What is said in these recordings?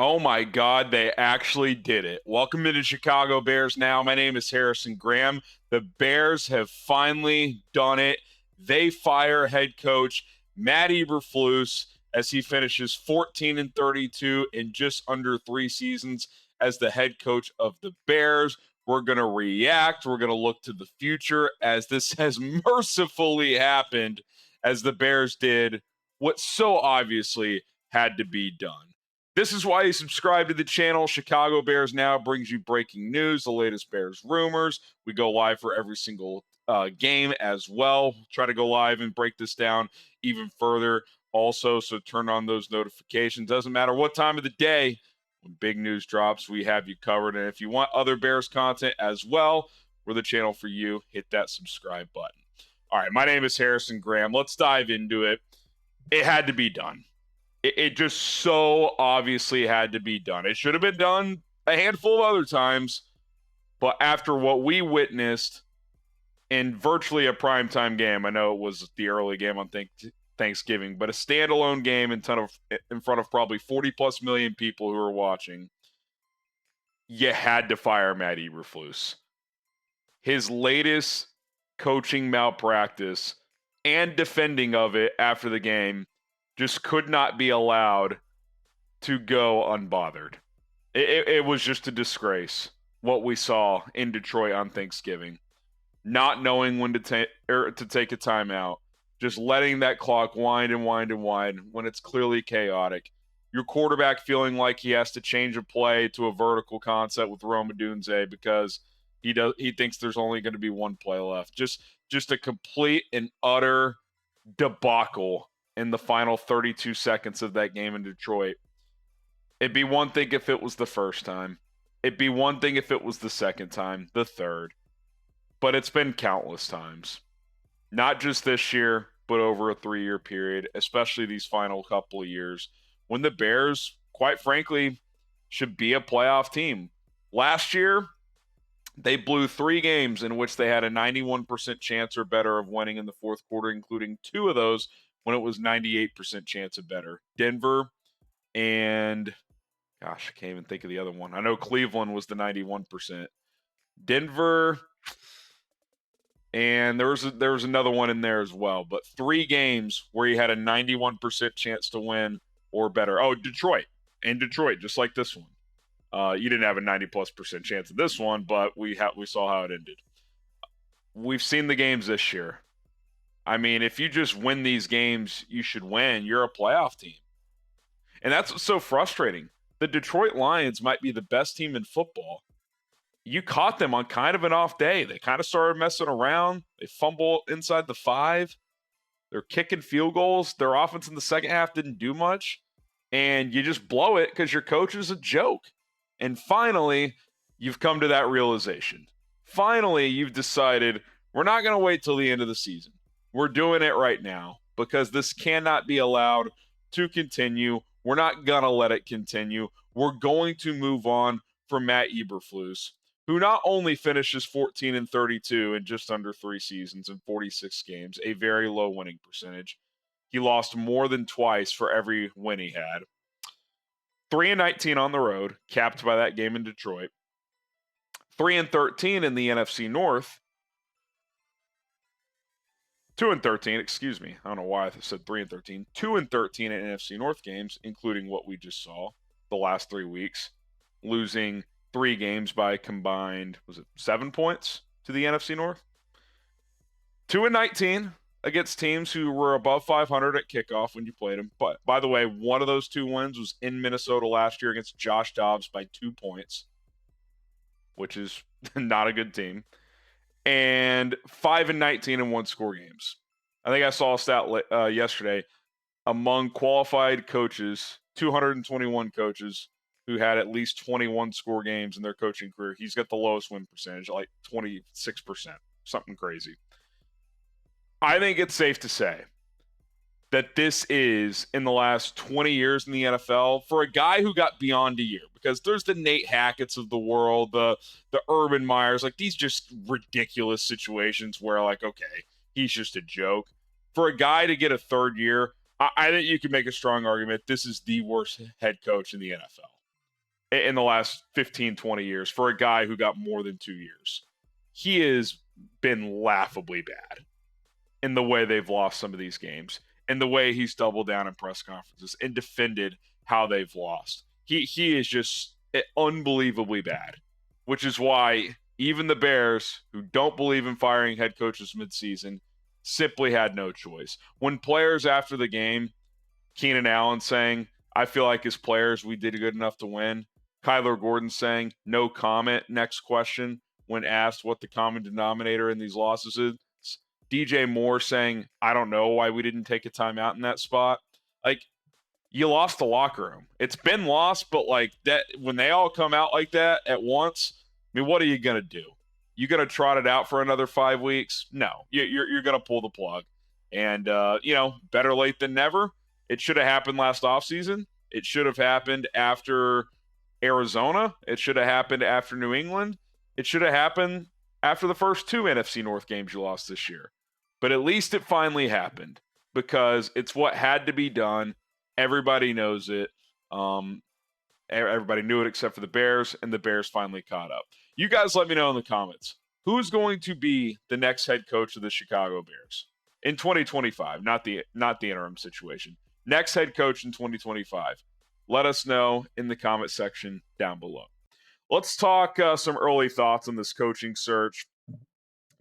Oh my God, they actually did it. Welcome to the Chicago Bears now. My name is Harrison Graham. The Bears have finally done it. They fire head coach Matt Eberflus as he finishes 14-32 in just under 3 seasons as the head coach of the Bears. We're going to react. We're going to look to the future as this has mercifully happened as the Bears did what so obviously had to be done. This is why you subscribe to the channel. Chicago Bears Now brings you breaking news, the latest Bears rumors. We go live for every single game as well. Try to go live and break this down even further also, so turn on those notifications. Doesn't matter what time of the day, when big news drops, we have you covered. And if you want other Bears content as well, we're the channel for you. Hit that subscribe button. All right, my name is Harrison Graham. Let's dive into it. It had to be done. It just so obviously had to be done. It should have been done a handful of other times, but after what we witnessed in virtually a primetime game, I know it was the early game on Thanksgiving, but a standalone game in front of probably 40 plus million people who were watching, you had to fire Matt Eberflus. His latest coaching malpractice and defending of it after the game just could not be allowed to go unbothered. It was just a disgrace what we saw in Detroit on Thanksgiving. Not knowing when to take a timeout, just letting that clock wind and wind and wind when it's clearly chaotic. Your quarterback feeling like he has to change a play to a vertical concept with Rome Odunze because he thinks there's only going to be one play left. Just a complete and utter debacle in the final 32 seconds of that game in Detroit. It'd be one thing if it was the first time. It'd be one thing if it was the second time, the third. But it's been countless times. Not just this year, but over a 3-year period, especially these final couple of years, when the Bears, quite frankly, should be a playoff team. Last year, they blew 3 games in which they had a 91% chance or better of winning in the fourth quarter, including 2 of those when it was 98% chance of better. Denver and, gosh, I can't even think of the other one. I know Cleveland was the 91%. Denver, and there was another one in there as well. But 3 games where you had a 91% chance to win or better. Oh, Detroit. And Detroit, just like this one. You didn't have a 90+% chance of this one, but we saw how it ended. We've seen the games this year. I mean, if you just win these games, you should win. You're a playoff team. And that's what's so frustrating. The Detroit Lions might be the best team in football. You caught them on kind of an off day. They kind of started messing around. They fumble inside the 5. They're kicking field goals. Their offense in the second half didn't do much. And you just blow it because your coach is a joke. And finally, you've come to that realization. Finally, you've decided we're not going to wait till the end of the season. We're doing it right now because this cannot be allowed to continue. We're not going to let it continue. We're going to move on from Matt Eberflus, who not only finishes 14-32 in just under 3 seasons and 46 games, a very low winning percentage. He lost more than twice for every win he had. 3-19 on the road, capped by that game in Detroit. 3-13 in the NFC North. 2-13, excuse me. I don't know why I said 3-13. 2-13 in NFC North games, including what we just saw the last 3 weeks, losing 3 games by combined, was it 7 points to the NFC North? 2-19 against teams who were above 500 at kickoff when you played them. But by the way, one of those 2 wins was in Minnesota last year against Josh Dobbs by 2 points, which is not a good team. And 5-19 in 1-score games. I think I saw a stat yesterday. Among qualified coaches, 221 coaches who had at least 21-score games in their coaching career, he's got the lowest win percentage, like 26%, something crazy. I think it's safe to say that this is, in the last 20 years in the NFL, for a guy who got beyond a year, because there's the Nate Hackett's of the world, the Urban Meyers, like these just ridiculous situations where, like, okay, he's just a joke. For a guy to get a 3rd year, I think you can make a strong argument this is the worst head coach in the NFL. in the last 15, 20 years for a guy who got more than 2 years. He has been laughably bad in the way they've lost some of these games, and the way he's doubled down in press conferences and defended how they've lost. He is just unbelievably bad, which is why even the Bears, who don't believe in firing head coaches midseason, simply had no choice. When players after the game, Keenan Allen saying, I feel like as players we did good enough to win. Kyler Gordon saying, no comment, next question, when asked what the common denominator in these losses is. DJ Moore saying, I don't know why we didn't take a timeout in that spot. Like, you lost the locker room. It's been lost, but like that, when they all come out like that at once, I mean, what are you going to do? You going to trot it out for another 5 weeks? No, you're going to pull the plug. And, better late than never. It should have happened last offseason. It should have happened after Arizona. It should have happened after New England. It should have happened after the first 2 NFC North games you lost this year. But at least it finally happened because it's what had to be done. Everybody knows it. Everybody knew it except for the Bears, and the Bears finally caught up. You guys let me know in the comments. Who's going to be the next head coach of the Chicago Bears in 2025? Not the interim situation. Next head coach in 2025. Let us know in the comment section down below. Let's talk some early thoughts on this coaching search.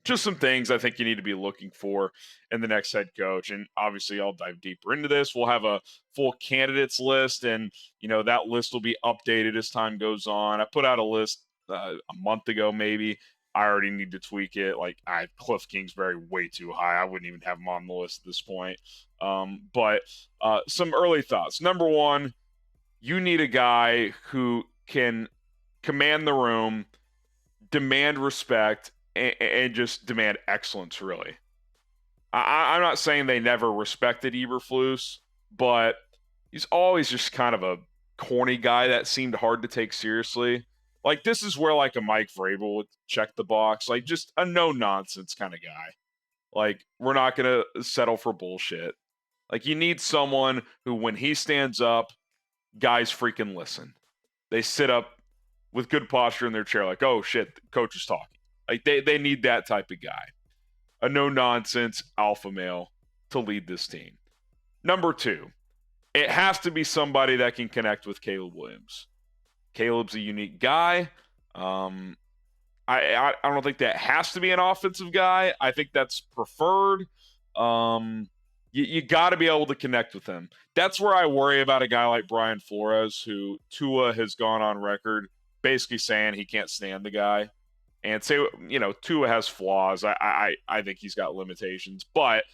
Just some things I think you need to be looking for in the next head coach. And obviously, I'll dive deeper into this. We'll have a full candidates list, and that list will be updated as time goes on. I put out a list a month ago, maybe. I already need to tweak it. Like, Cliff Kingsbury way too high. I wouldn't even have him on the list at this point. But some early thoughts. Number one, you need a guy who can command the room, demand respect, and just demand excellence, really. I'm not saying they never respected Eberflus, but he's always just kind of a corny guy that seemed hard to take seriously. Like, this is where, like, a Mike Vrabel would check the box. Like, just a no-nonsense kind of guy. Like, we're not going to settle for bullshit. Like, you need someone who, when he stands up, guys freaking listen. They sit up with good posture in their chair like, oh, shit, the coach is talking. Like, they need that type of guy. A no-nonsense alpha male to lead this team. Number two, it has to be somebody that can connect with Caleb Williams. Caleb's a unique guy. I don't think that has to be an offensive guy. I think that's preferred. You got to be able to connect with him. That's where I worry about a guy like Brian Flores, who Tua has gone on record basically saying he can't stand the guy. And say, Tua has flaws. I think he's got limitations. But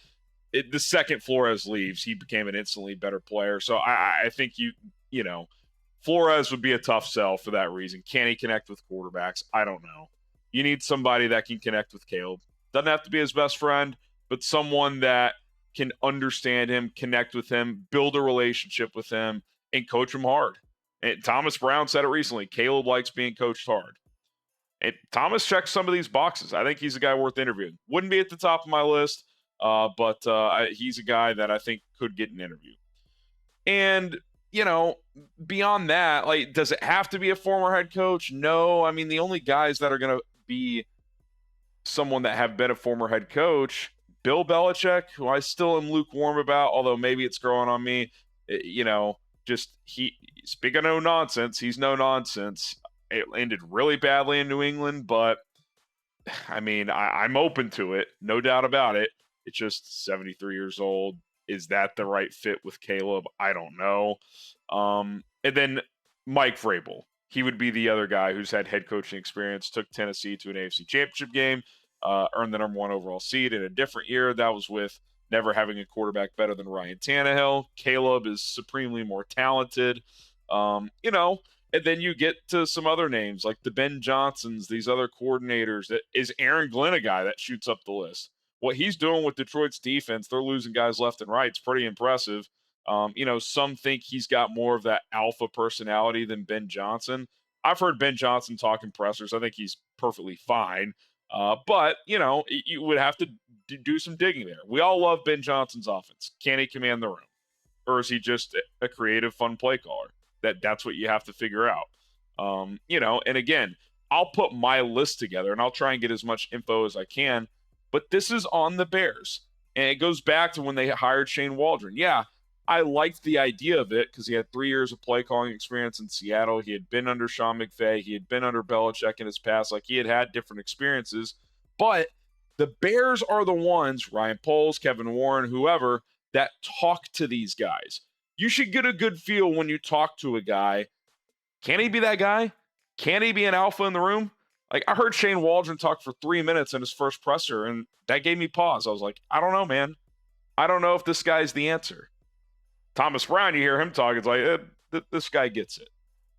the second Flores leaves, he became an instantly better player. So I think Flores would be a tough sell for that reason. Can he connect with quarterbacks? I don't know. You need somebody that can connect with Caleb. Doesn't have to be his best friend, but someone that can understand him, connect with him, build a relationship with him, and coach him hard. And Thomas Brown said it recently. Caleb likes being coached hard. And Thomas checks some of these boxes. I think he's a guy worth interviewing. Wouldn't be at the top of my list, but he's a guy that I think could get an interview. And, beyond that, like, does it have to be a former head coach? No. I mean, the only guys that are going to be someone that have been a former head coach, Bill Belichick, who I still am lukewarm about, although maybe it's growing on me. Speaking of no nonsense, he's no nonsense. It ended really badly in New England, but I mean, I'm open to it. No doubt about it. It's just 73 years old. Is that the right fit with Caleb? I don't know. And then Mike Vrabel. He would be the other guy who's had head coaching experience, took Tennessee to an AFC championship game, earned the number 1 overall seed in a different year. That was with never having a quarterback better than Ryan Tannehill. Caleb is supremely more talented. And then you get to some other names like the Ben Johnsons, these other coordinators. Is Aaron Glenn a guy that shoots up the list? What he's doing with Detroit's defense, they're losing guys left and right. It's pretty impressive. Some think he's got more of that alpha personality than Ben Johnson. I've heard Ben Johnson talk in pressers. I think he's perfectly fine. But you would have to do some digging there. We all love Ben Johnson's offense. Can he command the room? Or is he just a creative, fun play caller? That's what you have to figure out. And again, I'll put my list together and I'll try and get as much info as I can, but this is on the Bears. And it goes back to when they hired Shane Waldron. Yeah, I liked the idea of it because he had 3 years of play calling experience in Seattle. He had been under Sean McVay. He had been under Belichick in his past. Like, he had different experiences. But the Bears are the ones, Ryan Poles, Kevin Warren, whoever, that talk to these guys. You should get a good feel when you talk to a guy. Can he be that guy? Can he be an alpha in the room? Like, I heard Shane Waldron talk for 3 minutes in his first presser, and that gave me pause. I was like, I don't know, man. I don't know if this guy's the answer. Thomas Brown, you hear him talk, it's like, this guy gets it.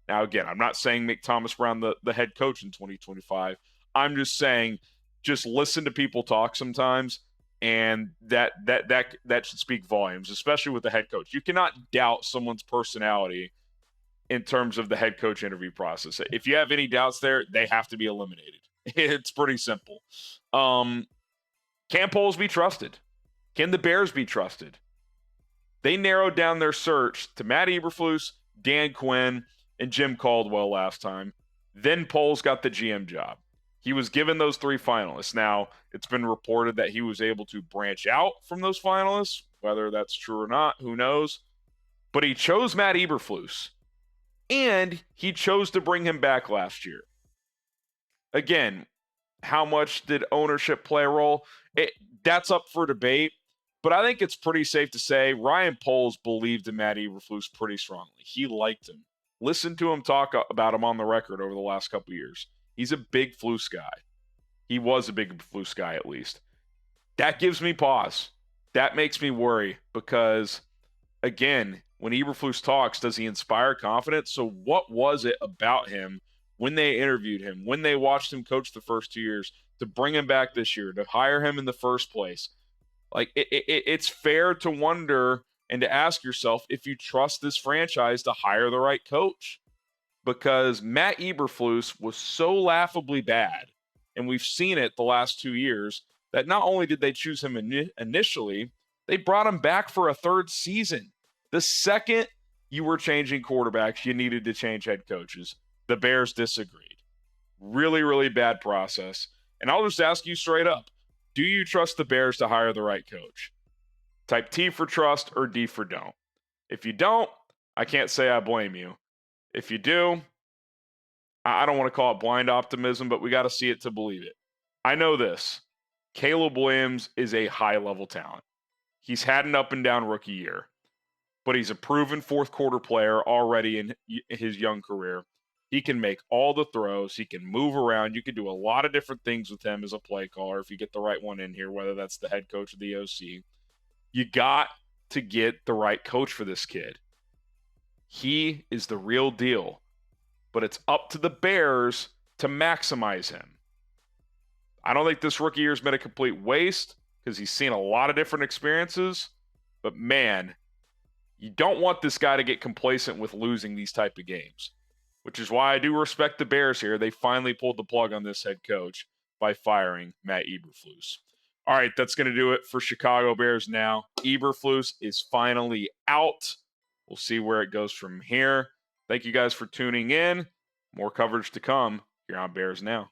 Now, again, I'm not saying make Thomas Brown the head coach in 2025. I'm just saying just listen to people talk sometimes, and that should speak volumes, especially with the head coach. You cannot doubt someone's personality in terms of the head coach interview process. If you have any doubts there, they have to be eliminated. It's pretty simple. Can Poles be trusted? Can the Bears be trusted? They narrowed down their search to Matt Eberflus, Dan Quinn, and Jim Caldwell last time. Then Poles got the GM job. He was given those 3 finalists. Now, it's been reported that he was able to branch out from those finalists. Whether that's true or not, who knows? But he chose Matt Eberflus. And he chose to bring him back last year. Again, how much did ownership play a role? That's up for debate. But I think it's pretty safe to say Ryan Poles believed in Matt Eberflus pretty strongly. He liked him. Listen to him talk about him on the record over the last couple of years. He's a big Flus guy. He was a big Flus guy, at least. That gives me pause. That makes me worry because, again, when Eberflus talks, does he inspire confidence? So what was it about him when they interviewed him, when they watched him coach the first 2 years, to bring him back this year, to hire him in the first place? Like, it's fair to wonder and to ask yourself if you trust this franchise to hire the right coach. Because Matt Eberflus was so laughably bad, and we've seen it the last 2 years, that not only did they choose him initially, they brought him back for a 3rd season. The second you were changing quarterbacks, you needed to change head coaches. The Bears disagreed. Really, really bad process. And I'll just ask you straight up, do you trust the Bears to hire the right coach? Type T for trust or D for don't. If you don't, I can't say I blame you. If you do, I don't want to call it blind optimism, but we got to see it to believe it. I know this. Caleb Williams is a high-level talent. He's had an up-and-down rookie year, but he's a proven fourth-quarter player already in his young career. He can make all the throws. He can move around. You can do a lot of different things with him as a play caller if you get the right one in here, whether that's the head coach or the OC. You got to get the right coach for this kid. He is the real deal, but it's up to the Bears to maximize him. I don't think this rookie year's been a complete waste because he's seen a lot of different experiences, but man, you don't want this guy to get complacent with losing these type of games, which is why I do respect the Bears here. They finally pulled the plug on this head coach by firing Matt Eberflus. All right, that's going to do it for Chicago Bears now. Eberflus is finally out. We'll see where it goes from here. Thank you guys for tuning in. More coverage to come here on Bears Now.